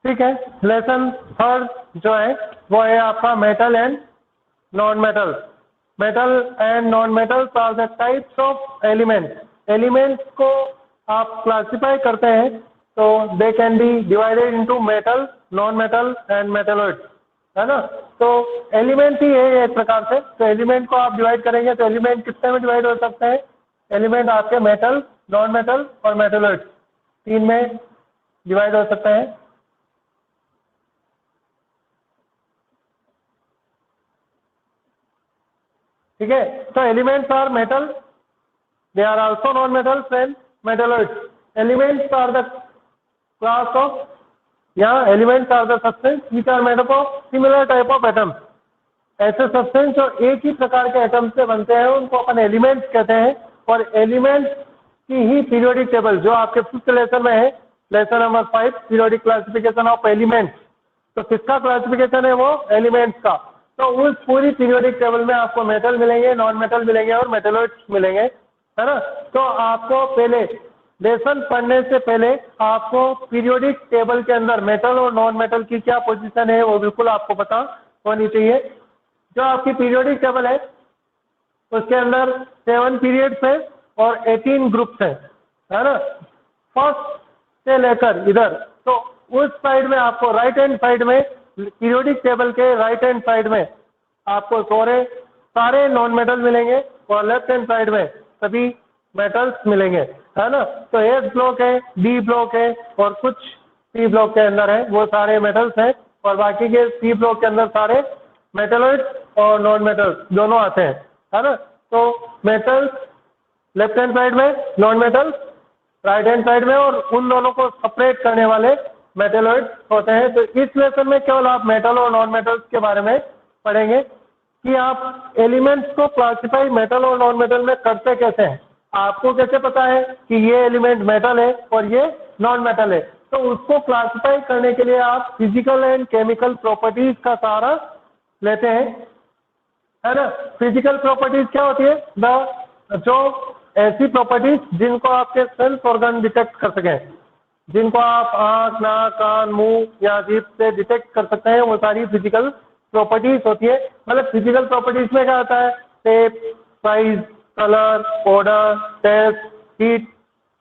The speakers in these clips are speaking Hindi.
ठीक है, लेसन थर्ड जो है वो है आपका metal and non metal. Metal and non metals are the types of elements. Elements को आप क्लासिफाई करते हैं तो they can be divided into metal, non metal and metalloids, है ना। तो एलिमेंट ही है एक प्रकार से। तो एलिमेंट को आप डिवाइड करेंगे तो एलिमेंट कितने में डिवाइड हो सकते हैं? एलिमेंट आपके मेटल, नॉन मेटल और मेटलॉइड्स तीन में डिवाइड हो सकते हैं। ठीक है, तो elements are metal, they are also non metals and metalloids. Elements are the class of, यहाँ elements are the substance which are made up of similar type of atoms. ऐसे सब्सटेंस जो एक ही प्रकार के एटम्स से बनते हैं उनको अपन एलिमेंट्स कहते हैं। और एलिमेंट्स की ही पीरियोडिक टेबल जो आपके फिफ्थ लेसन में है, lesson number 5, periodic classification of elements. तो किसका क्लासिफिकेशन है वो? एलिमेंट्स का। तो उस पूरी पीरियोडिक टेबल में आपको मेटल मिलेंगे, नॉन मेटल मिलेंगे और मेटलॉइड्स मिलेंगे, है ना। तो आपको पहले लेसन पढ़ने से पहले आपको पीरियोडिक टेबल के अंदर मेटल और नॉन मेटल की क्या पोजीशन है वो बिल्कुल आपको पता होनी चाहिए। जो आपकी पीरियोडिक टेबल है उसके अंदर 7 पीरियड्स हैं और 18 ग्रुप्स हैं, है ना। फर्स्ट से लेकर इधर, तो उस साइड में आपको राइट हैंड साइड में, पीरियोडिक टेबल के राइट हैंड साइड में आपको सारे नॉन मेटल मिलेंगे और लेफ्ट हैंड साइड में सभी मेटल्स मिलेंगे, है ना। तो एस ब्लॉक है, बी ब्लॉक है और कुछ सी ब्लॉक के अंदर है वो सारे मेटल्स हैं और बाकी के सी ब्लॉक के अंदर सारे मेटलॉइड्स और नॉन मेटल्स दोनों आते हैं, है ना। तो मेटल्स लेफ्ट हैंड साइड में, non metals right hand side में, और उन दोनों को सेपरेट करने वाले मेटलॉइड्स होते हैं। तो इस लेसन में केवल आप मेटल और नॉन मेटल्स के बारे में पढ़ेंगे कि आप एलिमेंट्स को क्लासिफाई मेटल और नॉन मेटल में करते कैसे हैं। आपको कैसे पता है कि ये एलिमेंट मेटल है और ये नॉन मेटल है? तो उसको क्लासिफाई करने के लिए आप फिजिकल एंड केमिकल प्रॉपर्टीज का सहारा लेते हैं, है ना। फिजिकल प्रॉपर्टीज क्या होती है? जो ऐसी प्रॉपर्टीज जिनको आपके सेंस ऑर्गन डिटेक्ट कर सकें, जिनको आप आंख, नाक, कान, मुंह या जीभ से डिटेक्ट कर सकते हैं, वो सारी फिजिकल प्रॉपर्टीज होती है। मतलब फिजिकल प्रॉपर्टीज में क्या आता है? Shape, size, colour, odour, taste, heat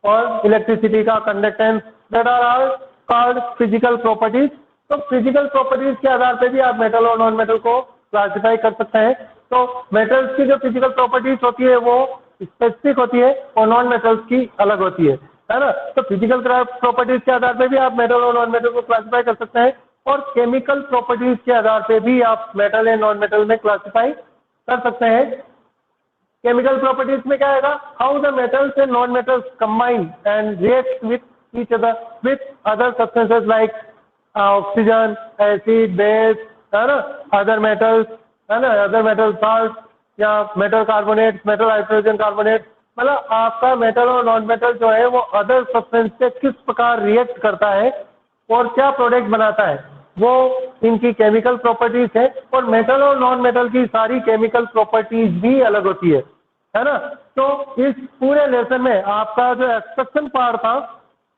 और इलेक्ट्रिसिटी का conductance, that are all called physical properties. तो फिजिकल प्रॉपर्टीज के आधार पर भी आप मेटल और नॉन मेटल को क्लासिफाई कर सकते हैं। तो मेटल्स की जो फिजिकल प्रॉपर्टीज होती है वो स्पेसिफिक होती है और नॉन मेटल्स की अलग होती है ना। तो फिजिकल प्रॉपर्टीज के आधार पे भी आप मेटल और नॉन मेटल को क्लासिफाई कर सकते हैं और केमिकल प्रॉपर्टीज के आधार पे भी आप मेटल एंड नॉन मेटल में क्लासिफाई कर सकते हैं। केमिकल प्रॉपर्टीज में क्या आएगा? How the metals and non metals combine and react with each other with other substances like oxygen, acid, base, है ना, अदर मेटल्स, है ना, अदर मेटल साल्ट या metal carbonate, metal hydrogen carbonate. मतलब आपका मेटल और नॉन मेटल जो है वो अदर सब्सटेंस से किस प्रकार रिएक्ट करता है और क्या प्रोडक्ट बनाता है, वो इनकी केमिकल प्रॉपर्टीज है। और मेटल और नॉन मेटल की सारी केमिकल प्रॉपर्टीज भी अलग होती है ना। तो इस पूरे लेसन में आपका जो एक्सट्रैक्शन पार्ट था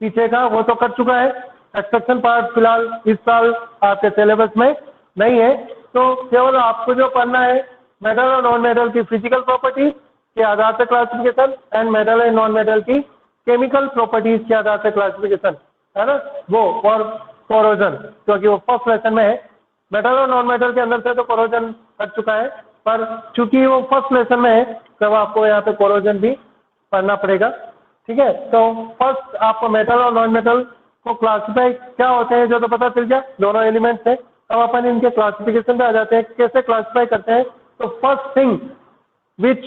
पीछे का वो तो कर चुका है। एक्सट्रैक्शन पार्ट फिलहाल इस साल आपके सिलेबस में नहीं है। तो केवल आपको जो पढ़ना है मेटल और नॉन मेटल की फिजिकल प्रॉपर्टीज के आधार पर classification and metal and non metal की केमिकल प्रॉपर्टीज के आधार पर क्लासिफिकेशन, है ना वो। और कोरोजन, क्योंकि वो फर्स्ट लेसन में है। मेटल और नॉन मेटल के अंदर से तो कोरोजन कर चुका है, पर चूंकि वो फर्स्ट लेसन में है तब आपको यहाँ पे कोरोजन भी पढ़ना पड़ेगा। ठीक है, तो फर्स्ट आपको मेटल और नॉन मेटल को क्लासिफाई क्या होते हैं जो तो पता चल गया, दोनों एलिमेंट्स है। अब अपन इनके क्लासिफिकेशन पे आ जाते हैं, कैसे क्लासिफाई करते हैं। तो first thing which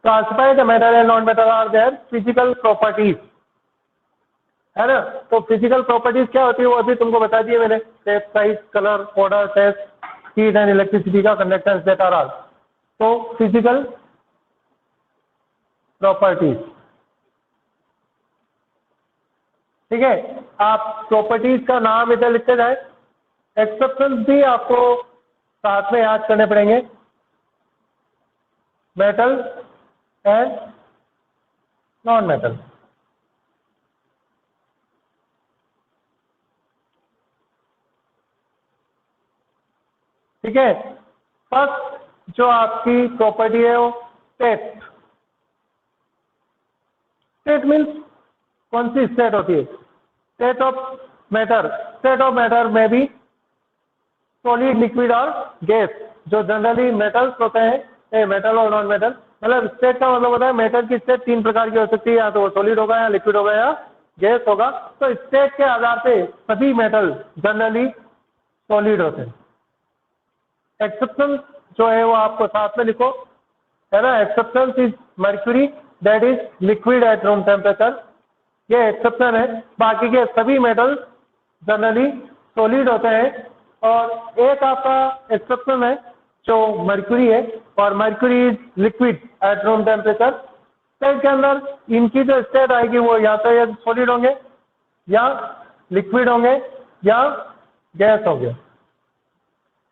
classify the metal and non metal are their physical properties, है ना। तो फिजिकल प्रॉपर्टीज क्या होती है वो अभी तुमको बता दिए मैंने, shape, size, colour, odour, taste, heat and electricity का कंडक्टेंस, दैट आर ऑल। तो फिजिकल प्रॉपर्टीज, ठीक है। आप प्रॉपर्टीज का नाम इधर लिखते जाए, एक्सेप्शंस भी आपको साथ में याद करने पड़ेंगे। मेटल एंड नॉन मेटल, ठीक है। फर्स्ट जो आपकी प्रॉपर्टी है वो स्टेट। स्टेट मीन्स कौन सी स्टेट होती है? State of matter. State of matter में भी सॉलिड, लिक्विड और गैस, जो जनरली मेटल्स होते हैं, मेटल और नॉन मेटल, मतलब स्टेट का मतलब होता है मैटर की स्टेट तीन प्रकार की हो सकती है, या तो वो सॉलिड होगा, या लिक्विड होगा, या गैस होगा। तो स्टेट के आधार पे सभी मेटल जनरली सॉलिड होते हैं। एक्सेप्शन जो है वो आपको साथ में लिखो, है ना। Exception is mercury that is liquid at room temperature, ये एक्सेप्शन है। बाकी के सभी मेटल जनरली सॉलिड होते हैं। और एक आपका एक्सेप्शन है जो मर्क्यूरी है, और mercury is liquid at room temperature. State के अंदर इनकी जो स्टेट आएगी वो या तो ये सॉलिड होंगे, या लिक्विड होंगे, या गैस होंगे,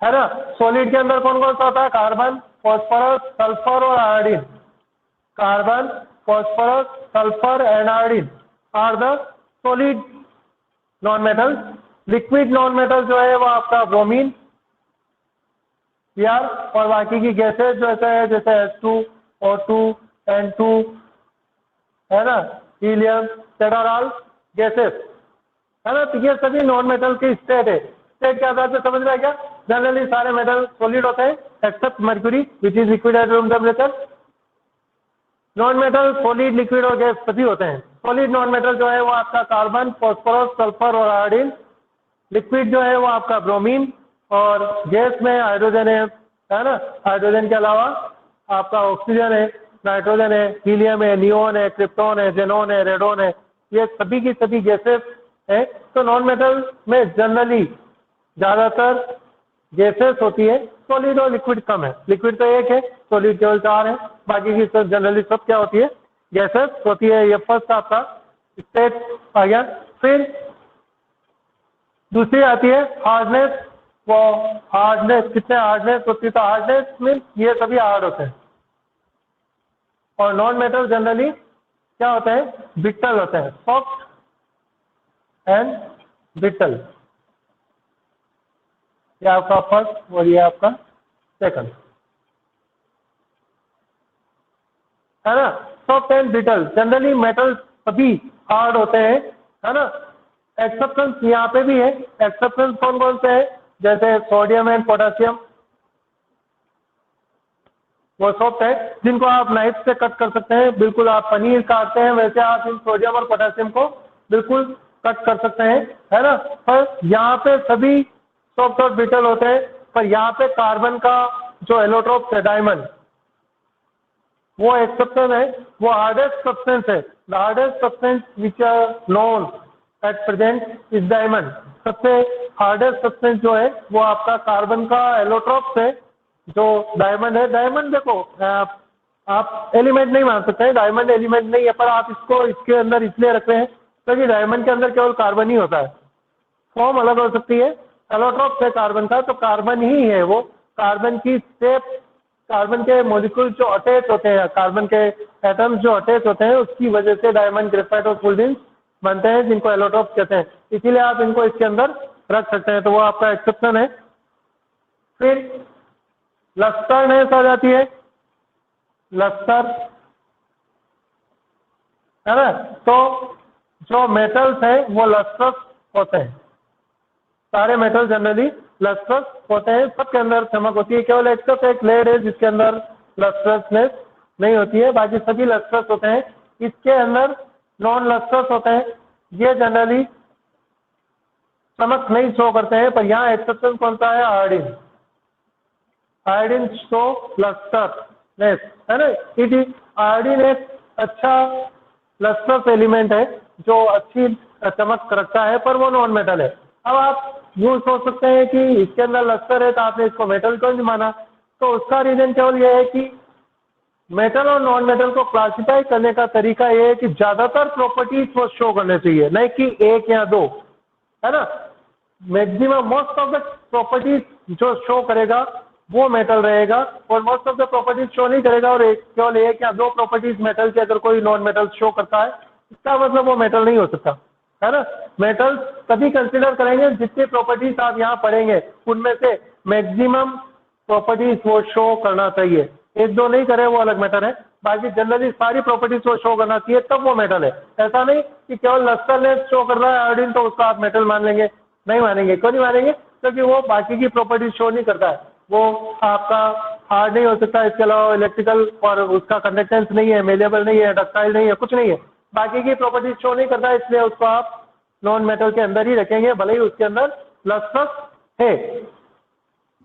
है ना। सॉलिड के अंदर कौन कौन सा होता है? कार्बन, फॉस्फोरस, सल्फर और iodine. Carbon, phosphorus, sulphur and iodine are the solid non metal. Liquid non metal जो है वो आपका ब्रोमीन, यार, और बाकी की गैसेज जैसे है, जैसे H2, O2, N2, है ना, हीलियम, टेट्राल गैसेस, है ना। तो ये सभी नॉन मेटल की स्टेट है। स्टेट के आधार से समझ में आ गया। जनरली सारे मेटल सॉलिड होते हैं except mercury which is liquid at room temperature. Non metal solid, liquid और गैस सभी होते हैं। सॉलिड नॉन मेटल जो है वो आपका कार्बन, फॉस्फोरस, सल्फर और आयोडीन। लिक्विड जो है वो आपका ब्रोमीन, और गैस में हाइड्रोजन है ना। हाइड्रोजन के अलावा आपका ऑक्सीजन है, नाइट्रोजन है, हीलियम है, नियोन है, क्रिप्टॉन है, जेनॉन है, रेडॉन है, ये सभी की सभी गैसेस है। तो नॉन मेटल में जनरली ज्यादातर गैसेस होती है, सॉलिड और लिक्विड कम है। लिक्विड तो एक है, सॉलिड केवल 4 है, बाकी की सब जनरली सब क्या होती है? गैसेस होती है। ये फर्स्ट आपका स्टेट आ गया। फिर दूसरी आती है हार्डनेस। वो हार्डनेस, कितने हार्डनेस होती है? तो हार्डनेस मीन्स ये सभी हार्ड होते हैं। और नॉन मेटल जनरली क्या होते हैं? ब्रिटल होते हैं, सॉफ्ट एंड ब्रिटल। ये आपका फर्स्ट और ये आपका सेकंड, है ना। Soft and brittle generally metal सभी हार्ड होते हैं, है ना। एक्सेप्शन यहाँ पे भी है। एक्सेप्शन कौन कौन से है? जैसे सोडियम एंड पोटेशियम, वो सॉफ्ट है, जिनको आप नाइफ से कट कर सकते हैं। बिल्कुल आप पनीर काटते हैं वैसे आप इन सोडियम और पोटेशियम को बिल्कुल कट कर सकते हैं, है ना। पर यहाँ पे सभी सॉफ्ट और ब्रिटल होते हैं। पर यहाँ पे कार्बन का जो एलोट्रोप है, डायमंड, वो एक्सेप्शन है। वो हार्डेस्ट सब्सटेंस है। The hardest substance which are known at present is diamond. सबसे हार्डेस्ट सब्सटेंस जो है वो आपका कार्बन का एलोट्रोप है, जो डायमंड है। डायमंड देखो, आप एलिमेंट नहीं मान सकते हैं, डायमंड एलिमेंट नहीं है, पर आप इसको इसके अंदर इसलिए रख रहे हैं क्योंकि डायमंड के अंदर केवल कार्बन ही होता है। फॉर्म अलग हो सकती है, एलोट्रोप है कार्बन का, तो कार्बन ही है वो। कार्बन की शेप, कार्बन के मॉलिक्यूल जो अटैच होते हैं, कार्बन के एटम्स जो अटैच होते हैं, उसकी वजह से डायमंड, ग्रेफाइट और फुलडिन बनते हैं, जिनको एलोट्रोप कहते हैं। इसीलिए आप इनको इसके अंदर रख सकते हैं, तो वो आपका एक्सेप्शन है। फिर लस्टरनेस आ जाती है। लस्टर, है ना। तो जो मेटल्स हैं वो लस्ट्रस होते हैं। सारे मेटल जनरली लस्ट्रस होते हैं, सबके अंदर चमक होती है। केवल एक लेड है जिसके अंदर लस्ट्रसनेस नहीं होती है, बाकी सभी लस्ट्रस होते हैं। इसके अंदर नॉन लस्ट्रस होते हैं, ये जनरली चमक नहीं शो करते हैं। पर यहाँ एक्सेप्शन कौन सा है? आयोडीन। आयोडीन शो लस्टरनेस, है ना। इट इज आयोडीन एक अच्छा लस्टरस एलिमेंट है जो अच्छी चमक रखता है, पर वो नॉन मेटल है। अब आप यूँ सोच सकते हैं कि इसके अंदर लस्टर है तो आपने इसको मेटल क्यों नहीं माना? तो उसका रीजन केवल ये है कि मेटल और नॉन मेटल को क्लासिफाई करने का तरीका ये है कि ज्यादातर प्रॉपर्टीज वो शो करने चाहिए, नहीं कि एक या दो, है ना। Maximum most of the properties जो शो करेगा वो मेटल रहेगा, और most of the properties show नहीं करेगा, और केवल एक या दो प्रॉपर्टीज मेटल के अगर कोई नॉन मेटल शो करता है, इसका मतलब वो मेटल नहीं हो सकता। है ना। मेटल्स तभी कंसिडर करेंगे जितनी प्रॉपर्टीज आप यहाँ पढ़ेंगे उनमें से मैक्सिमम प्रॉपर्टीज वो शो करना चाहिए। एक दो नहीं करे वो अलग मैटर है, बाकी जनरली सारी प्रॉपर्टीज को शो करना चाहिए तब वो मेटल है। ऐसा नहीं कि केवल लस्टरनेस शो कर रहा है आयोडीन तो उसको आप मेटल मान लेंगे, नहीं मानेंगे। क्यों नहीं मानेंगे? क्योंकि वो बाकी की प्रॉपर्टीज शो नहीं करता है। वो आपका हार्ड नहीं हो सकता, इसके अलावा इलेक्ट्रिकल और उसका कंडक्टेंस नहीं है, मेलेबल नहीं है, डक्टाइल नहीं है, कुछ नहीं है, बाकी की प्रॉपर्टीज शो नहीं करता है, इसलिए उसको आप नॉन मेटल के अंदर ही रखेंगे भले ही उसके अंदर लस्टर्स है।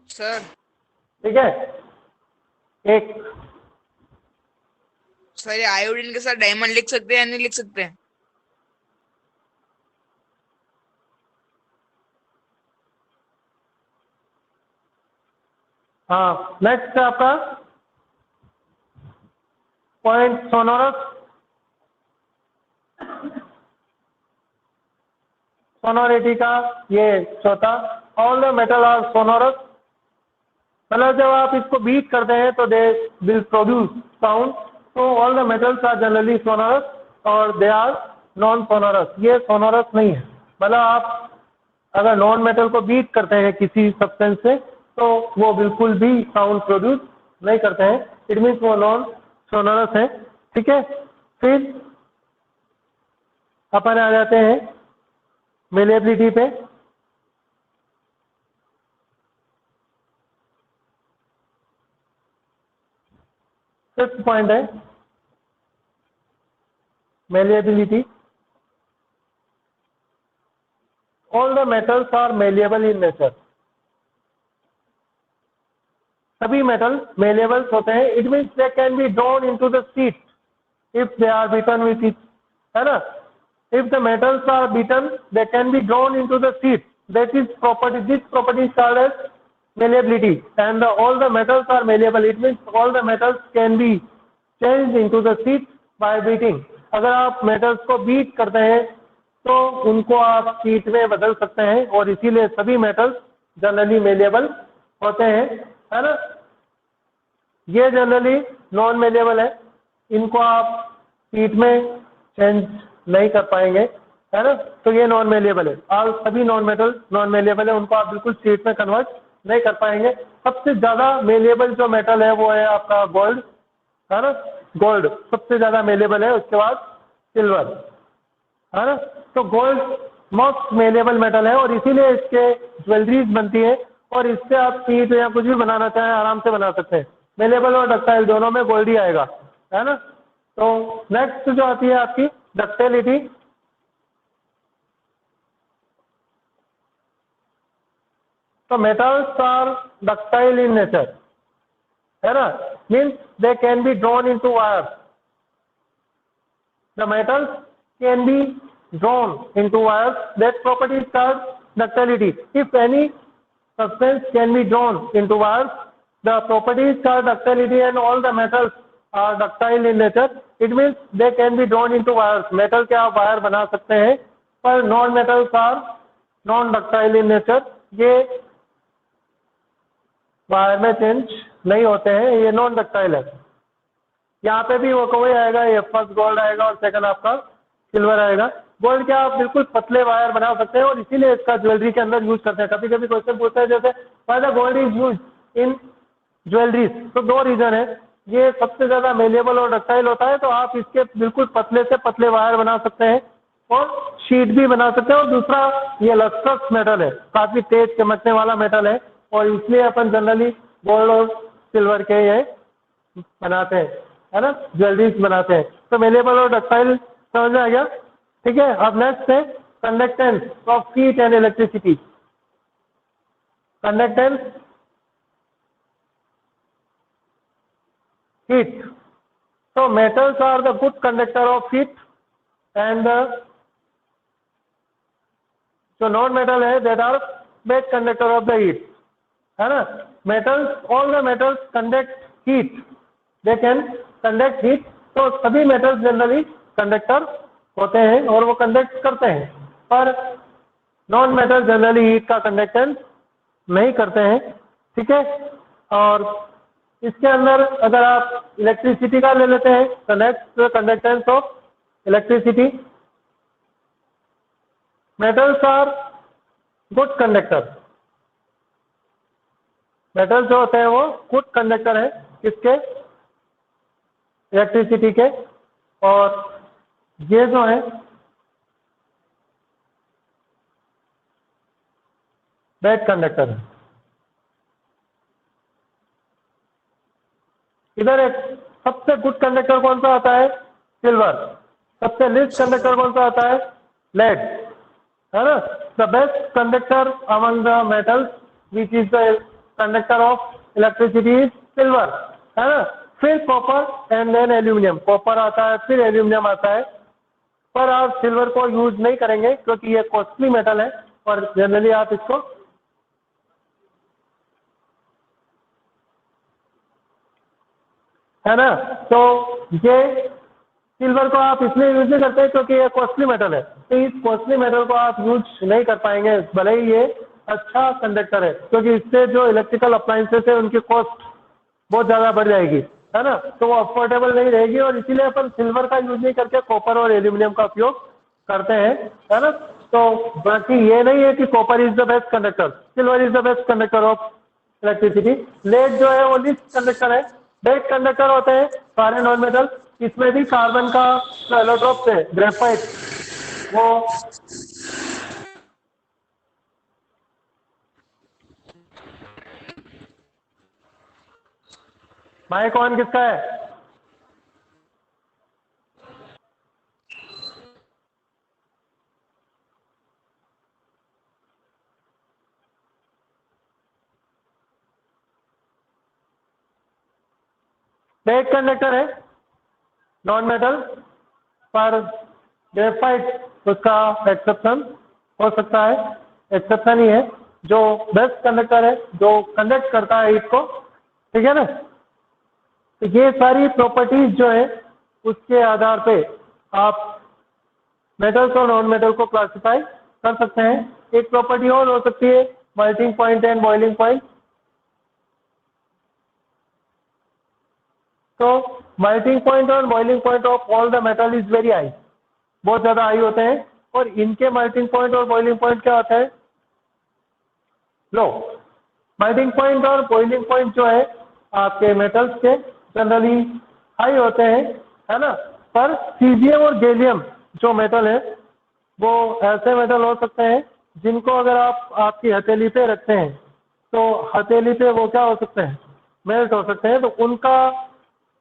सर ठीक है। एक सर ये आयोडीन के साथ डायमंड लिख सकते हैं या नहीं लिख सकते हैं? हाँ, नेक्स्ट है आपका पॉइंट सोनोरस। सोनोरिटी का ये चौथा, all the metal are sonorous. मतलब जब आप इसको बीट करते हैं तो दे विल प्रोड्यूस साउंड। तो all the metals are generally sonorous और दे आर नॉन सोनोरस। ये सोनोरस नहीं है। मतलब आप अगर नॉन मेटल को बीट करते हैं किसी सब्सटेंस से तो वो बिल्कुल भी साउंड प्रोड्यूस नहीं करते हैं। इट मीन्स वो नॉन सोनोरस है। ठीक है। फिर अपन आ जाते हैं मेलेबिलिटी पे। फिफ्थ पॉइंट है malleability. All the metals are malleable in nature. सभी मेटल मेलेबल्स होते हैं। It means they can be drawn into the sheet if they are beaten with it, है ना। if the metals are beaten they can be drawn into the sheet. That is property, this property is called as malleability, and all the metals are malleable. It means all the metals can be changed into the sheet by beating. अगर आप metals को beat करते हैं तो उनको आप sheet में बदल सकते हैं और इसीलिए सभी metals generally malleable होते हैं, है ना। ये जनरली नॉन मेलेबल है, इनको आप शीट में चेंज नहीं कर पाएंगे, है ना। तो ये नॉन मेलेबल है। और सभी नॉन मेटल नॉन मेलेबल है, उनको आप बिल्कुल शीट में कन्वर्ट नहीं कर पाएंगे। सबसे ज्यादा मेलेबल जो मेटल है वो है आपका गोल्ड, है ना। गोल्ड सबसे ज्यादा मेलेबल है, उसके बाद सिल्वर, है ना। तो गोल्ड मोस्ट मेलेबल मेटल है और इसीलिए इसके ज्वेलरीज बनती है और इससे आप शीट या कुछ भी बनाना चाहें आराम से बना सकते हैं। मेलेबल और डक्टाइल दोनों में गोल्ड ही आएगा, है ना। तो नेक्स्ट जो आती है आपकी डक्टिलिटी। तो metals are ductile in nature, है ना। Means they can be drawn into wires. The metals can be drawn into wires. That property is called ductility. If any substance can be drawn into wires, the property is called ductility, and all the metals are ductile in nature. It means they can be drawn into wires. Metal के आप वायर बना सकते हैं, पर non metals are non ductile in nature. ये वायर में चेंज नहीं होते हैं, ये नॉन डक्टाइल है। यहाँ पे भी वो कोई आएगा, ये फर्स्ट गोल्ड आएगा और सेकंड आपका सिल्वर आएगा। गोल्ड के आप बिल्कुल पतले वायर बना सकते हैं और इसीलिए इसका ज्वेलरी के अंदर यूज करते हैं। कभी कभी क्वेश्चन पूछता है जैसे why the gold is use in jewelleries, तो दो रीजन है। ये सबसे ज्यादा मेलेबल और डक्टाइल होता है, तो आप इसके बिल्कुल पतले से पतले वायर बना सकते हैं और शीट भी बना सकते हैं। और दूसरा ये लस्ट्रस मेटल है, काफी तेज चमकने वाला मेटल है और इसलिए अपन जनरली गोल्ड और सिल्वर के ये बनाते हैं, है ना, ज्वेलरीज बनाते हैं। तो मेलेबल और डक्टाइल समझ में आ गया। ठीक है। अब नेक्स्ट है conductance of heat and electricity. Conductance heat. So metals are the good conductor of heat and जो नॉन मेटल है that are bad conductor of the heat, है ना। metals, all the metals conduct heat, they can conduct heat. तो सभी metals generally conductor होते हैं और वो कंडक्ट करते हैं, पर नॉन मेटल जनरली हीट का कंडक्टेंस नहीं करते हैं। ठीक है। और इसके अंदर अगर आप इलेक्ट्रिसिटी का ले लेते हैं तो next conductance of electricity. Metals are good conductor. Metals जो होते हैं वो गुड कंडक्टर है किसके, इलेक्ट्रिसिटी के, और ये जो है बैड कंडक्टर है। इधर एक सबसे गुड कंडक्टर कौन सा आता है, सिल्वर। सबसे लीस्ट कंडक्टर कौन सा आता है, लेड, है ना। The best conductor among the metals which is the conductor of electricity is silver, है ना। फिर copper and then aluminium, copper आता है फिर एल्यूमिनियम आता है। पर आप सिल्वर को यूज नहीं करेंगे क्योंकि ये कॉस्टली मेटल है और जनरली आप इसको है ना। तो ये सिल्वर को आप इसलिए यूज नहीं करते क्योंकि ये कॉस्टली मेटल है, तो इस कॉस्टली मेटल को आप यूज नहीं कर पाएंगे भले ही ये अच्छा कंडक्टर है, क्योंकि इससे जो इलेक्ट्रिकल अप्लायंसेस है उनकी कॉस्ट बहुत ज़्यादा बढ़ जाएगी, है ना। तो वो अफोर्डेबल नहीं रहेगी और इसीलिए अपन सिल्वर का यूज नहीं करके कॉपर और एल्यूमिनियम का उपयोग करते हैं, है ना। तो बाकी ये नहीं है कि copper is the best conductor, silver is the best conductor of electricity. Lead जो है वो लीस्ट कंडक्टर है। बेस्ट कंडक्टर होते हैं सारे नॉन मेटल, इसमें भी कार्बन का एलोट्रोप है ग्रेफाइट, वो माइक ऑन किसका है, बेस्ट कंडक्टर है नॉन मेटल, पर ग्रेफाइट उसका एक्सेप्शन हो सकता है, एक्सेप्शन ही है। जो बेस्ट कंडक्टर है, जो कंडक्ट करता है हीट को, ठीक है ना। तो ये सारी प्रॉपर्टीज जो है उसके आधार पे आप मेटल्स और नॉन मेटल को क्लासिफाई कर सकते हैं। एक प्रॉपर्टी और हो सकती है melting point and boiling point. तो मेल्टिंग पॉइंट और boiling point of all the metal is very high, बहुत ज़्यादा हाई होते हैं, और इनके मेल्टिंग पॉइंट और बॉइलिंग पॉइंट क्या होता है, लो। मेल्टिंग पॉइंट और बॉइलिंग पॉइंट जो है आपके मेटल्स के जनरली हाई होते हैं, है ना। पर सीजियम और गैलियम जो मेटल है वो ऐसे मेटल हो सकते हैं जिनको अगर आप आपकी हथेली पे रखते हैं तो हथेली पे वो क्या हो सकते हैं, मेल्ट हो सकते हैं। तो उनका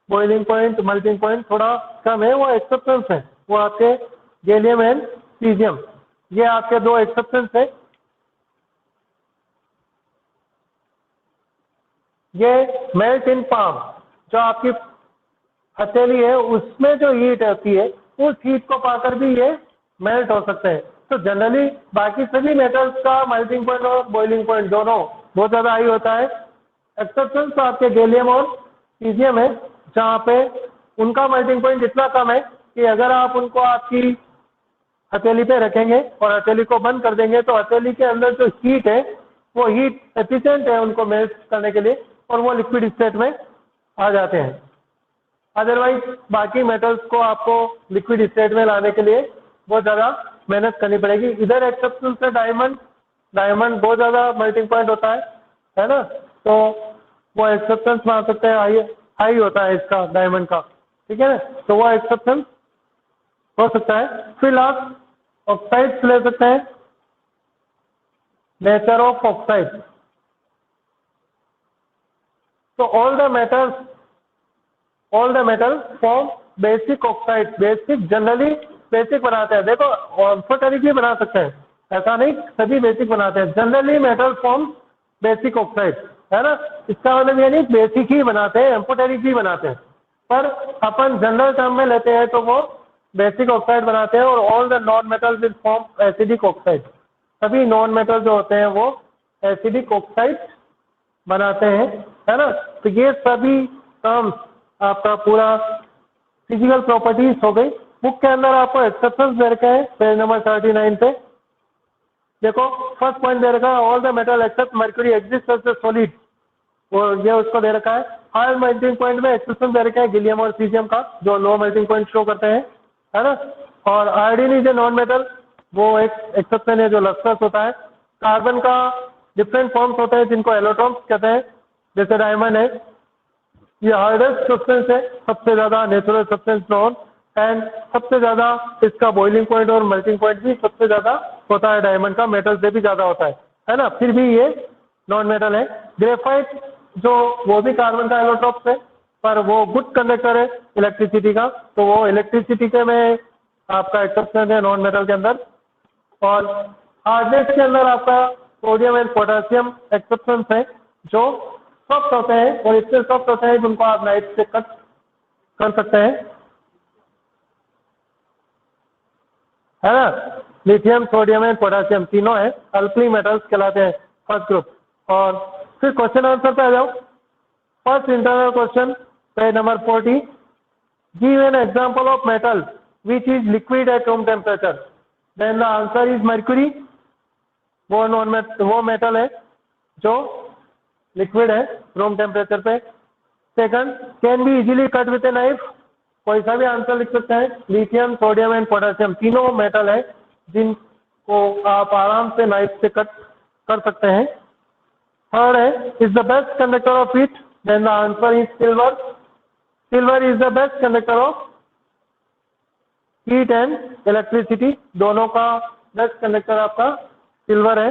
बॉइलिंग पॉइंट मेल्टिंग पॉइंट थोड़ा कम है, वो एक्सेप्शंस है, वो आपके गैलियम एंड सीजियम, ये आपके दो एक्सेप्शंस है। ये मेल्ट इन पाम, जो आपकी हथेली है उसमें जो हीट होती है उस हीट को पाकर भी ये मेल्ट हो सकते हैं। तो जनरली बाकी सभी मेटल्स का मेल्टिंग पॉइंट और बॉइलिंग पॉइंट दोनों बहुत ज़्यादा हाई होता है। एक्सेप्शन तो आपके गैलियम और सीजियम है, जहाँ पे उनका मेल्टिंग पॉइंट इतना कम है कि अगर आप उनको आपकी हथेली पे रखेंगे और हथेली को बंद कर देंगे तो हथेली के अंदर जो हीट है वो हीट एफिशिएंट है उनको मेल्ट करने के लिए, और वो लिक्विड स्टेट में आ जाते हैं। अदरवाइज बाकी मेटल्स को आपको लिक्विड स्टेट में लाने के लिए बहुत ज़्यादा मेहनत करनी पड़ेगी। इधर एक्सेप्शन से डायमंड, डायमंड बहुत ज़्यादा मेल्टिंग पॉइंट होता है ना। तो वो एक्सेप्शन मान सकते हैं हाई हाई होता है इसका, डायमंड का, ठीक है ना। तो वो एक्सेप्शन हो सकता है। फिर आप ऑक्साइड्स ले सकते हैं, नेचर ऑफ ऑक्साइड। तो all the metal form basic oxide, basic generally basic बनाते हैं। देखो ऑर्थोटेरिक भी बना सकते हैं, ऐसा नहीं सभी बेसिक बनाते हैं। Generally metal form basic oxide, है ना। इसका मतलब ये नहीं बेसिक ही बनाते हैं, एम्फोटेरिक भी बनाते हैं, पर अपन जनरल टर्म में लेते हैं तो वो बेसिक ऑक्साइड बनाते हैं। और all the non metal will form acidic oxide, सभी नॉन मेटल जो होते हैं वो एसिडिक ऑक्साइड बनाते हैं, है ना। तो ये सभी टर्म्स आपका पूरा फिजिकल प्रॉपर्टीज हो गई। बुक के अंदर आपको एक्सेप्शंस दे रखे हैं पेज नंबर 39 पे। देखो फर्स्ट पॉइंट दे रखा है, all the metal except mercury exist as a solid, और ये उसको दे रखा है। हायर मेल्टिंग पॉइंट में एक्सेप्शन दे रखा है गैलियम और सीजियम का, जो लो मेल्टिंग पॉइंट शो करते हैं, है ना। और iodine is a non metal, वो एक एक्सेप्शन है जो लस्ट्रस होता है। कार्बन का डिफरेंट फॉर्म्स होते हैं जिनको एलोट्रॉप्स कहते हैं, जैसे डायमंड है, ये हार्डेस्ट सब्सटेंस है, सबसे ज्यादा नेचुरल सब्सटेंस नॉन, एंड सबसे ज्यादा इसका बॉइलिंग पॉइंट और मेल्टिंग पॉइंट भी सबसे ज्यादा होता है डायमंड का, मेटल से भी ज्यादा होता है ना, फिर भी ये नॉन मेटल है। ग्रेफाइट जो वो भी कार्बन का एलोट्रॉप्स है, पर वो गुड कंडक्टर है इलेक्ट्रिसिटी का, तो वो इलेक्ट्रिसिटी के में आपका एक्सेप्शन है नॉन मेटल के अंदर। और हार्डनेस के अंदर आपका सोडियम एंड पोटेशियम एक्सेप्शन है जो सॉफ्ट होते हैं, और इतने सॉफ्ट होते हैं जिनको आप नाइफ से कट कर सकते हैं, है ना। लिथियम, सोडियम एंड पोटेशियम तीनों है, अल्कली मेटल्स कहलाते हैं, फर्स्ट ग्रुप। और फिर क्वेश्चन आंसर पे आ जाओ। First internal question, page number 40, give an example of metal which is liquid at room temperature. Then the answer is mercury, वो मेटल है जो लिक्विड है रूम टेम्परेचर पे। Second, can be easily cut with a knife, कोई सा भी आंसर लिख सकते हैं। लिथियम, सोडियम एंड पोटेशियम तीनों मेटल है जिनको आप आराम से नाइफ से कट कर सकते हैं। थर्ड है, is the best conductor of heat, then the answer is silver, silver is the best conductor of heat and electricity, दोनों का बेस्ट कंडक्टर आपका सिल्वर है।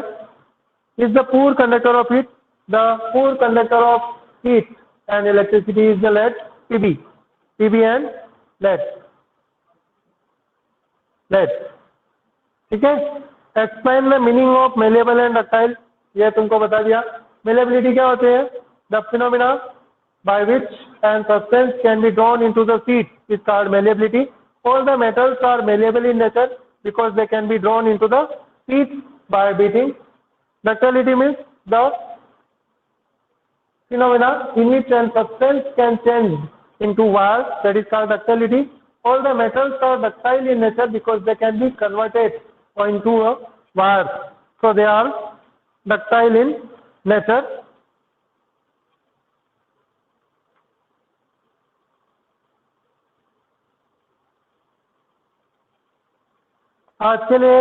Is the poor conductor of heat, the poor conductor of heat and electricity is the lead, Pb, Pb and lead, lead, ठीक है। Explain the meaning of malleable and ductile, ये तुमको बता दिया। मेलेबिलिटी क्या होती है, the phenomena by which an substance can be drawn into the sheet is called malleability. All the metals are malleable in nature because they can be drawn into the sheet by beating. Ductility means the phenomena in which an substance can change into wire, that is called ductility. All the metals are ductile in nature because they can be converted into a wire, so they are ductile in nature. आज के लिए